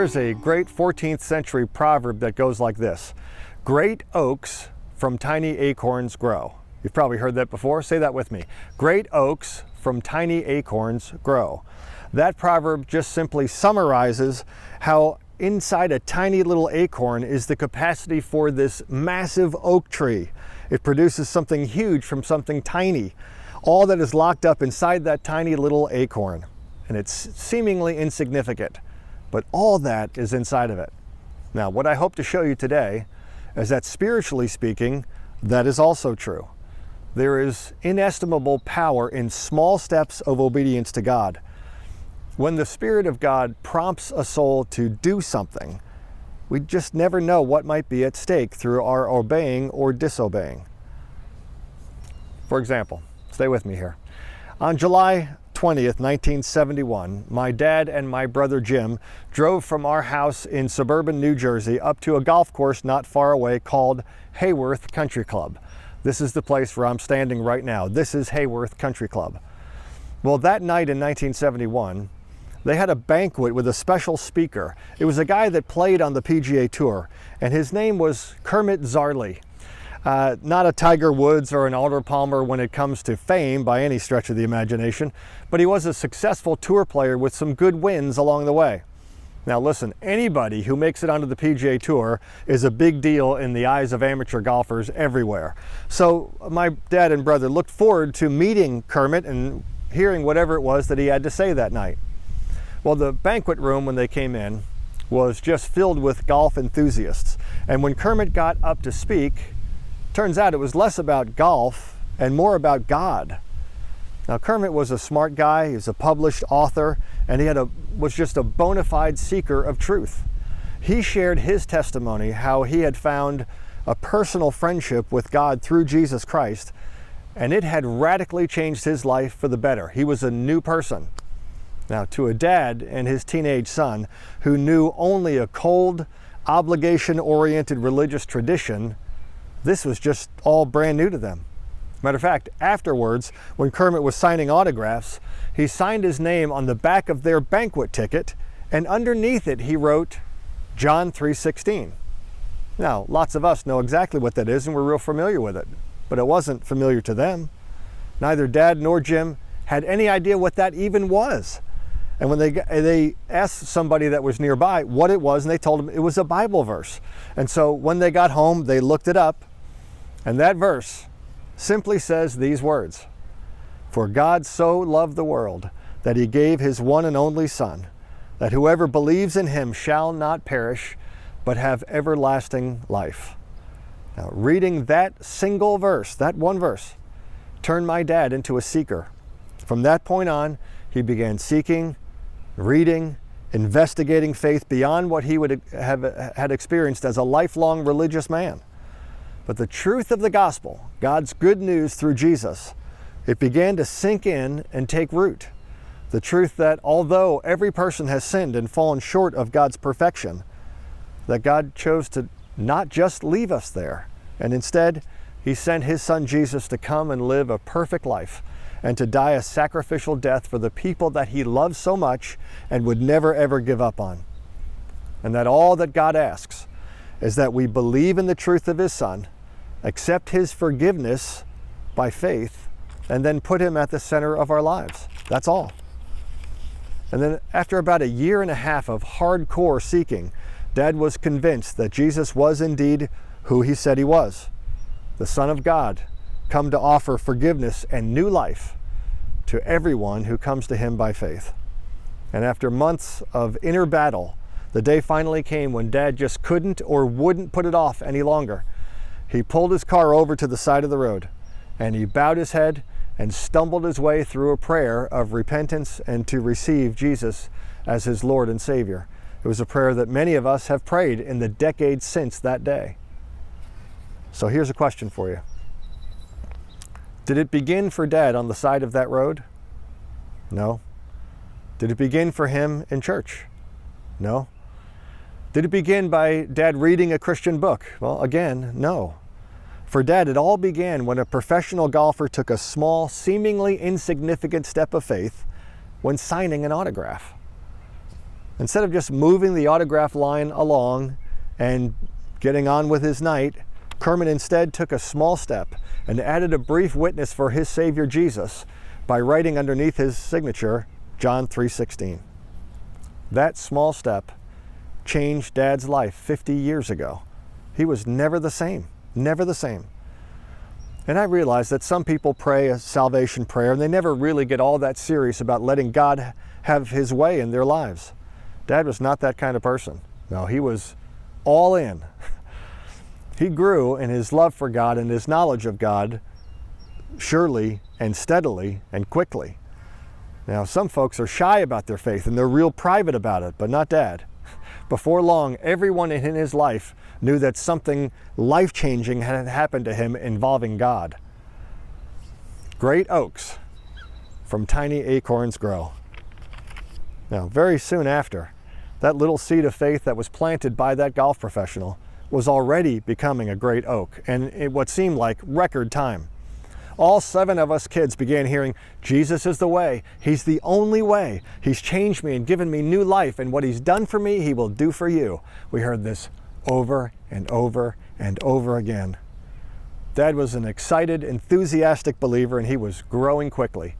There's a great 14th century proverb that goes like this: great oaks from tiny acorns grow. You've probably heard that before. Say that with me. Great oaks from tiny acorns grow. That proverb just simply summarizes how inside a tiny little acorn is the capacity for this massive oak tree. It produces something huge from something tiny. All that is locked up inside that tiny little acorn. And it's seemingly insignificant, but all that is inside of it. Now, what I hope to show you today is that spiritually speaking, that is also true. There is inestimable power in small steps of obedience to God. When the Spirit of God prompts a soul to do something, we just never know what might be at stake through our obeying or disobeying. For example, stay with me here. On July 20th, 1971, my dad and my brother Jim drove from our house in suburban New Jersey up to a golf course not far away called Hayworth Country Club. This is the place where I'm standing right now. This is Hayworth Country Club. Well, that night in 1971, they had a banquet with a special speaker. It was a guy that played on the PGA Tour, and his name was Kermit Zarley. Not a Tiger Woods or an Alder Palmer when it comes to fame by any stretch of the imagination, but he was a successful tour player with some good wins along the way. Now listen, anybody who makes it onto the PGA Tour is a big deal in the eyes of amateur golfers everywhere. So my dad and brother looked forward to meeting Kermit and hearing whatever it was that he had to say that night. Well, the banquet room when they came in was just filled with golf enthusiasts. And when Kermit got up to speak, turns out it was less about golf and more about God. Now, Kermit was a smart guy, he was a published author, and he was just a bona fide seeker of truth. He shared his testimony, how he had found a personal friendship with God through Jesus Christ, and it had radically changed his life for the better. He was a new person. Now, to a dad and his teenage son who knew only a cold, obligation-oriented religious tradition, this was just all brand new to them. Matter of fact, afterwards, when Kermit was signing autographs, he signed his name on the back of their banquet ticket, and underneath it he wrote John 3:16. Now, lots of us know exactly what that is and we're real familiar with it, but it wasn't familiar to them. Neither Dad nor Jim had any idea what that even was. And when they asked somebody that was nearby what it was, and they told them it was a Bible verse. And so when they got home, they looked it up, and that verse simply says these words: "For God so loved the world that he gave his one and only Son, that whoever believes in him shall not perish, but have everlasting life." Now, reading that single verse, that one verse, turned my dad into a seeker. From that point on, he began seeking, reading, investigating faith beyond what he would have had experienced as a lifelong religious man. But the truth of the gospel, God's good news through Jesus, it began to sink in and take root. The truth that although every person has sinned and fallen short of God's perfection, that God chose to not just leave us there, and instead he sent his son Jesus to come and live a perfect life and to die a sacrificial death for the people that he loves so much and would never ever give up on. And that all that God asks is that we believe in the truth of his son, accept his forgiveness by faith, and then put him at the center of our lives. That's all. And then after about a year and a half of hardcore seeking, Dad was convinced that Jesus was indeed who he said he was, the Son of God, come to offer forgiveness and new life to everyone who comes to him by faith. And after months of inner battle, the day finally came when Dad just couldn't or wouldn't put it off any longer. He pulled his car over to the side of the road, and he bowed his head and stumbled his way through a prayer of repentance and to receive Jesus as his Lord and Savior. It was a prayer that many of us have prayed in the decades since that day. So here's a question for you. Did it begin for Dad on the side of that road? No. Did it begin for him in church? No. Did it begin by Dad reading a Christian book? Well, again, no. For Dad, it all began when a professional golfer took a small, seemingly insignificant step of faith when signing an autograph. Instead of just moving the autograph line along and getting on with his night, Kermit instead took a small step and added a brief witness for his Savior Jesus by writing underneath his signature, John 3:16. That small step changed Dad's life 50 years ago. He was never the same, never the same. And I realize that some people pray a salvation prayer and they never really get all that serious about letting God have his way in their lives. Dad was not that kind of person. No, he was all in. He grew in his love for God and his knowledge of God surely and steadily and quickly. Now, some folks are shy about their faith and they're real private about it, but not Dad. Before long, everyone in his life knew that something life-changing had happened to him involving God. Great oaks from tiny acorns grow. Now, very soon after, that little seed of faith that was planted by that golf professional was already becoming a great oak, and in what seemed like record time. All 7 of us kids began hearing, Jesus is the way. He's the only way. He's changed me and given me new life, and what he's done for me, he will do for you. We heard this over and over and over again. Dad was an excited, enthusiastic believer, and he was growing quickly.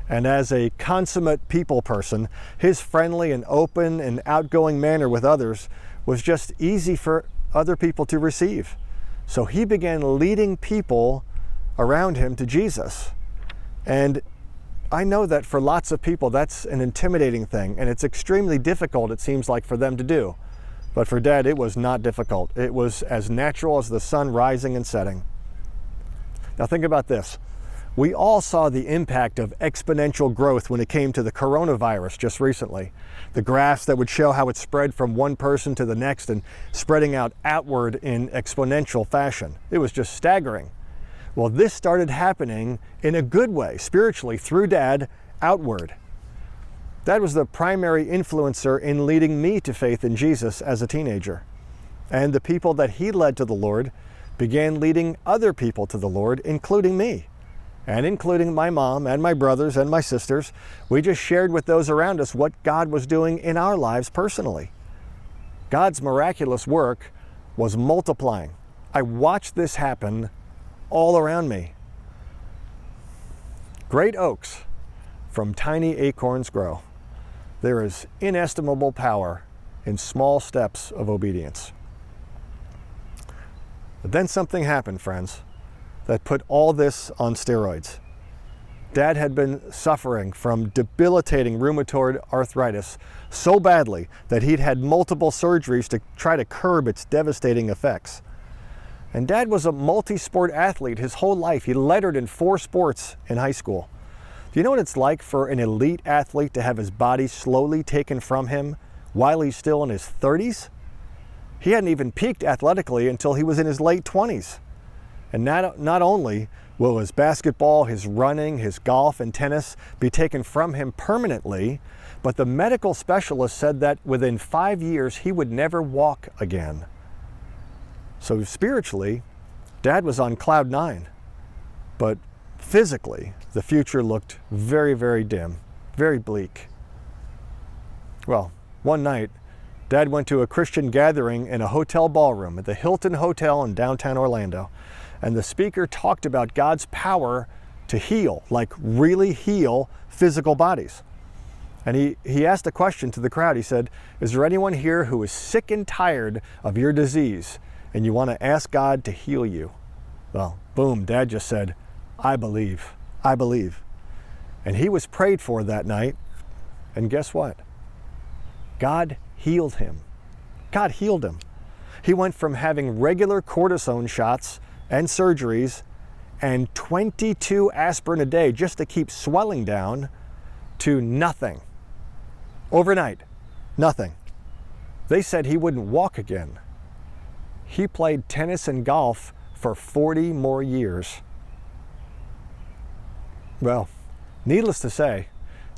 And as a consummate people person, his friendly and open and outgoing manner with others was just easy for other people to receive. So he began leading people around him to Jesus. And I know that for lots of people that's an intimidating thing, and it's extremely difficult, it seems like, for them to do. But for Dad, it was not difficult. It was as natural as the sun rising and setting. Now think about this. We all saw the impact of exponential growth when it came to the coronavirus just recently. The graphs that would show how it spread from one person to the next and spreading out outward in exponential fashion. It was just staggering. Well, this started happening in a good way, spiritually, through Dad, outward. Dad was the primary influencer in leading me to faith in Jesus as a teenager. And the people that he led to the Lord began leading other people to the Lord, including me. And including my mom and my brothers and my sisters. We just shared with those around us what God was doing in our lives personally. God's miraculous work was multiplying. I watched this happen all around me. Great oaks from tiny acorns grow. There is inestimable power in small steps of obedience. But then something happened, friends, that put all this on steroids. Dad had been suffering from debilitating rheumatoid arthritis so badly that he'd had multiple surgeries to try to curb its devastating effects. And Dad was a multi-sport athlete his whole life. He lettered in 4 sports in high school. Do you know what it's like for an elite athlete to have his body slowly taken from him while he's still in his 30s? He hadn't even peaked athletically until he was in his late 20s. And not only will his basketball, his running, his golf, and tennis be taken from him permanently, but the medical specialist said that within 5 years he would never walk again. So spiritually, Dad was on cloud 9, but physically, the future looked very, very dim, very bleak. Well, one night, Dad went to a Christian gathering in a hotel ballroom at the Hilton Hotel in downtown Orlando. And the speaker talked about God's power to heal, like really heal physical bodies. And he asked a question to the crowd. He said, is there anyone here who is sick and tired of your disease and you want to ask God to heal you? Well, boom, Dad just said, I believe, I believe. And he was prayed for that night. And guess what? God healed him. God healed him. He went from having regular cortisone shots and surgeries and 22 aspirin a day just to keep swelling down to nothing. Overnight, nothing. They said he wouldn't walk again. He played tennis and golf for 40 more years. Well, needless to say,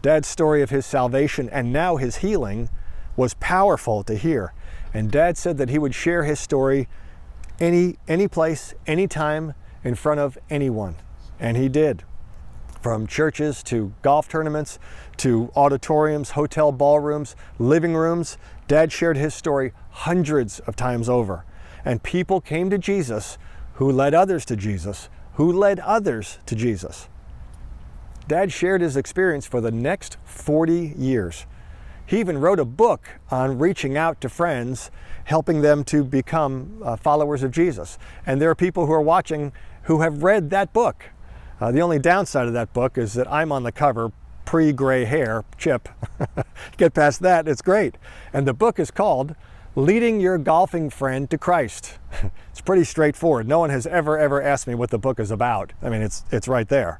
Dad's story of his salvation and now his healing was powerful to hear. And Dad said that he would share his story any place, anytime, in front of anyone. And he did. From churches to golf tournaments to auditoriums, hotel ballrooms, living rooms, Dad shared his story hundreds of times over. And people came to Jesus who led others to Jesus, who led others to Jesus. Dad shared his experience for the next 40 years. He even wrote a book on reaching out to friends, helping them to become followers of Jesus. And there are people who are watching who have read that book. The only downside of that book is that I'm on the cover, pre-gray hair, Chip. Get past that, it's great. And the book is called Leading Your Golfing Friend to Christ. It's pretty straightforward. No one has ever asked me what the book is about. I mean, it's right there.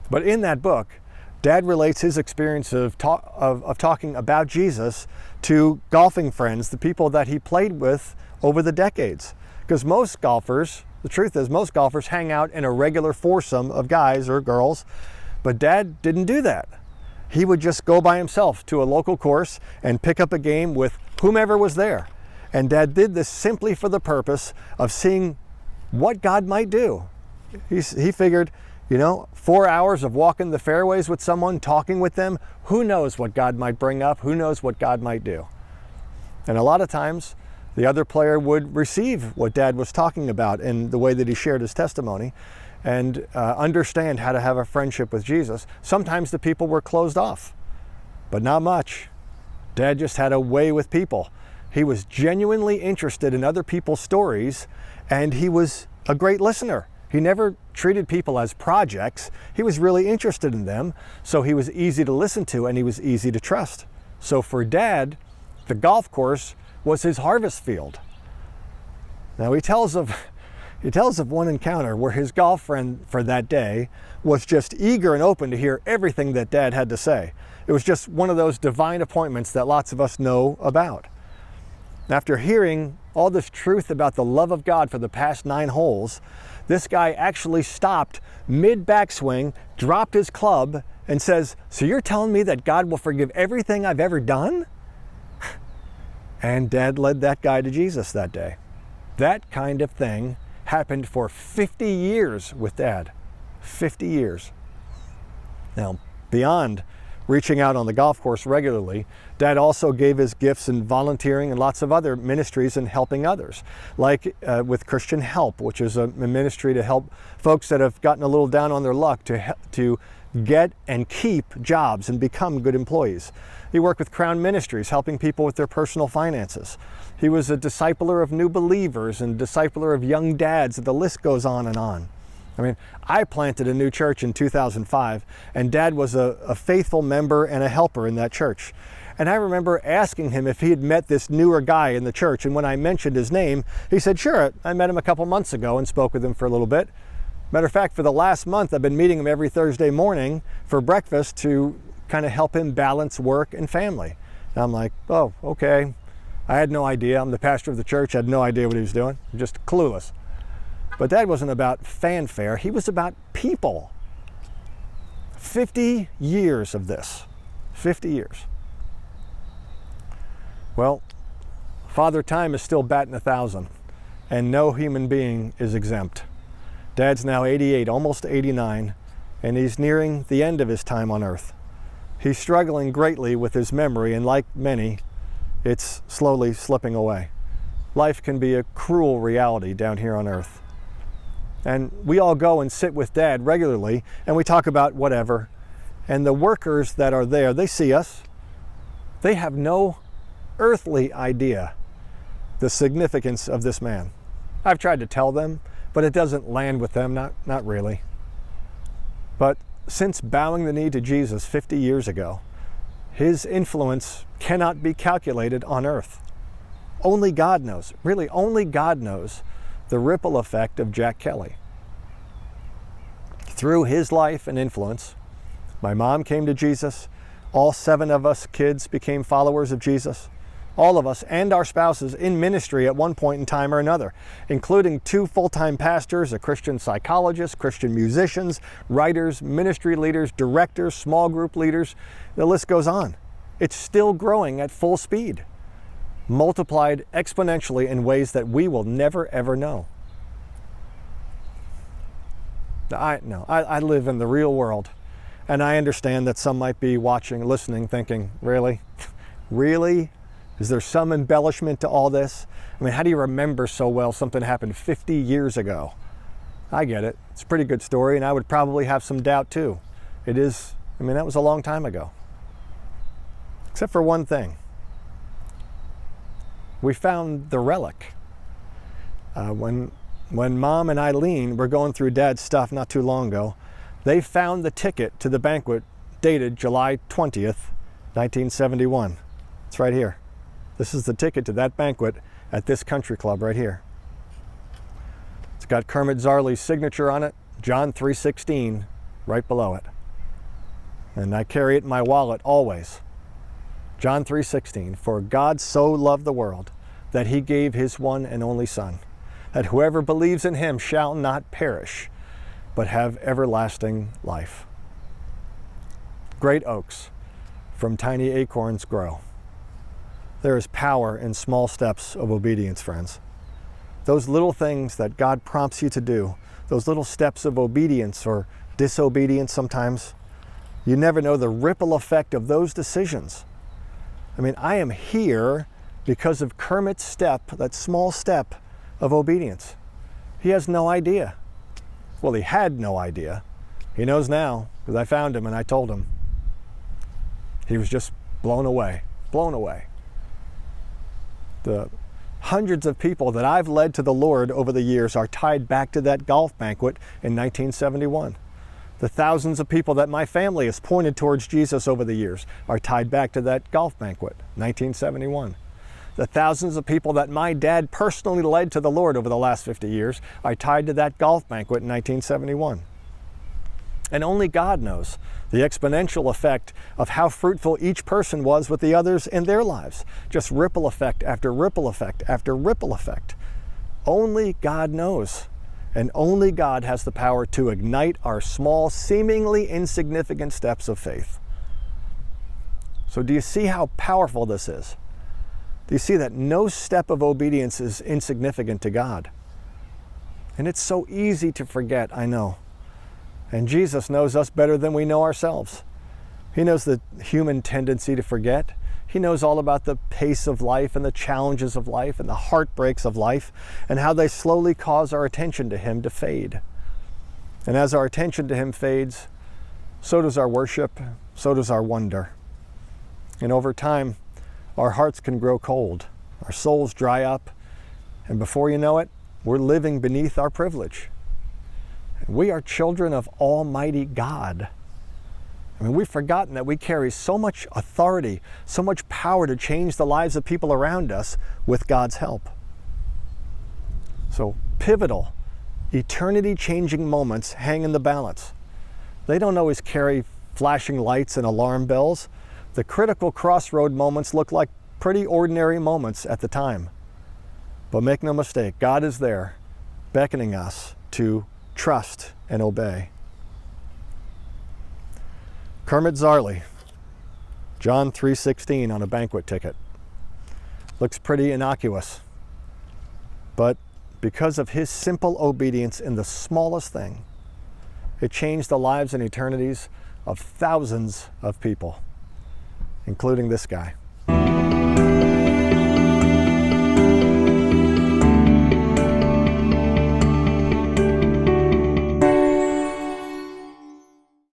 But in that book, Dad relates his experience of talking about Jesus to golfing friends, the people that he played with over the decades. Because most golfers, the truth is, most golfers hang out in a regular foursome of guys or girls, but Dad didn't do that. He would just go by himself to a local course and pick up a game with whomever was there. And Dad did this simply for the purpose of seeing what God might do. He figured, 4 hours of walking the fairways with someone, talking with them, who knows what God might bring up, who knows what God might do. And a lot of times, the other player would receive what Dad was talking about in the way that he shared his testimony and understand how to have a friendship with Jesus. Sometimes the people were closed off, but not much. Dad just had a way with people. He was genuinely interested in other people's stories, and he was a great listener. He never treated people as projects. He was really interested in them, so he was easy to listen to and he was easy to trust. So for Dad, the golf course was his harvest field. Now he tells of one encounter where his golf friend for that day was just eager and open to hear everything that Dad had to say. It was just one of those divine appointments that lots of us know about. After hearing all this truth about the love of God for the past 9 holes, this guy actually stopped mid-backswing, dropped his club, and says, "So you're telling me that God will forgive everything I've ever done?" And Dad led that guy to Jesus that day. That kind of thing happened for 50 years with Dad. 50 years. Now, beyond reaching out on the golf course regularly, Dad also gave his gifts in volunteering and lots of other ministries and helping others, like with Christian Help, which is a ministry to help folks that have gotten a little down on their luck to get and keep jobs and become good employees. He worked with Crown Ministries, helping people with their personal finances. He was a discipler of new believers and discipler of young dads, and the list goes on and on. I mean, I planted a new church in 2005, and Dad was a faithful member and a helper in that church. And I remember asking him if he had met this newer guy in the church, and when I mentioned his name, he said, "Sure, I met him a couple months ago and spoke with him for a little bit." Matter of fact, for the last month, I've been meeting him every Thursday morning for breakfast to kind of help him balance work and family. And I'm like, oh, okay. I had no idea. I'm the pastor of the church. I had no idea what he was doing. Just clueless. But Dad wasn't about fanfare. He was about people. 50 years of this. 50 years. Well, Father Time is still batting 1,000, and no human being is exempt. Dad's now 88, almost 89, and he's nearing the end of his time on earth. He's struggling greatly with his memory, and like many, it's slowly slipping away. Life can be a cruel reality down here on earth. And we all go and sit with Dad regularly, and we talk about whatever. And the workers that are there, they see us. They have no earthly idea the significance of this man. I've tried to tell them, but it doesn't land with them, not really. But since bowing the knee to Jesus 50 years ago, his influence cannot be calculated on earth. Only God knows, really only God knows the ripple effect of Jack Kelly. Through his life and influence, my mom came to Jesus. All 7 of us kids became followers of Jesus. All of us and our spouses in ministry at one point in time or another, including 2 full-time pastors, a Christian psychologist, Christian musicians, writers, ministry leaders, directors, small group leaders. The list goes on. It's still growing at full speed, multiplied exponentially in ways that we will never ever know. I live in the real world. And I understand that some might be watching, listening, thinking, really? Really? Is there some embellishment to all this? I mean, how do you remember so well something happened 50 years ago? I get it. It's a pretty good story, and I would probably have some doubt too. It is, I mean, that was a long time ago. Except for one thing. We found the relic. When Mom and Eileen were going through Dad's stuff not too long ago, they found the ticket to the banquet dated July 20th, 1971. It's right here. This is the ticket to that banquet at this country club right here. It's got Kermit Zarley's signature on it, John 3:16, right below it. And I carry it in my wallet always. John 3:16, for God so loved the world that he gave his one and only Son, that whoever believes in him shall not perish, but have everlasting life. Great oaks from tiny acorns grow. There is power in small steps of obedience, friends. Those little things that God prompts you to do, those little steps of obedience or disobedience sometimes, you never know the ripple effect of those decisions. I mean, I am here because of Kermit's step, that small step of obedience. He has no idea. Well, he had no idea. He knows now, because I found him and I told him. He was just blown away, blown away. The hundreds of people that I've led to the Lord over the years are tied back to that golf banquet in 1971. The thousands of people that my family has pointed towards Jesus over the years are tied back to that golf banquet, 1971. The thousands of people that my dad personally led to the Lord over the last 50 years are tied to that golf banquet in 1971. And only God knows the exponential effect of how fruitful each person was with the others in their lives. Just ripple effect after ripple effect after ripple effect. Only God knows. And only God has the power to ignite our small, seemingly insignificant steps of faith. So do you see how powerful this is? Do you see that no step of obedience is insignificant to God? And it's so easy to forget, I know. And Jesus knows us better than we know ourselves. He knows the human tendency to forget. He knows all about the pace of life and the challenges of life and the heartbreaks of life and how they slowly cause our attention to him to fade. And as our attention to him fades, so does our worship, so does our wonder. And over time, our hearts can grow cold, our souls dry up, and before you know it, we're living beneath our privilege. And we are children of Almighty God. I mean, we've forgotten that we carry so much authority, so much power to change the lives of people around us with God's help. So pivotal, eternity-changing moments hang in the balance. They don't always carry flashing lights and alarm bells. The critical crossroad moments look like pretty ordinary moments at the time. But make no mistake, God is there, beckoning us to trust and obey. Kermit Zarley, John 3:16 on a banquet ticket. Looks pretty innocuous. But because of his simple obedience in the smallest thing, it changed the lives and eternities of thousands of people, including this guy.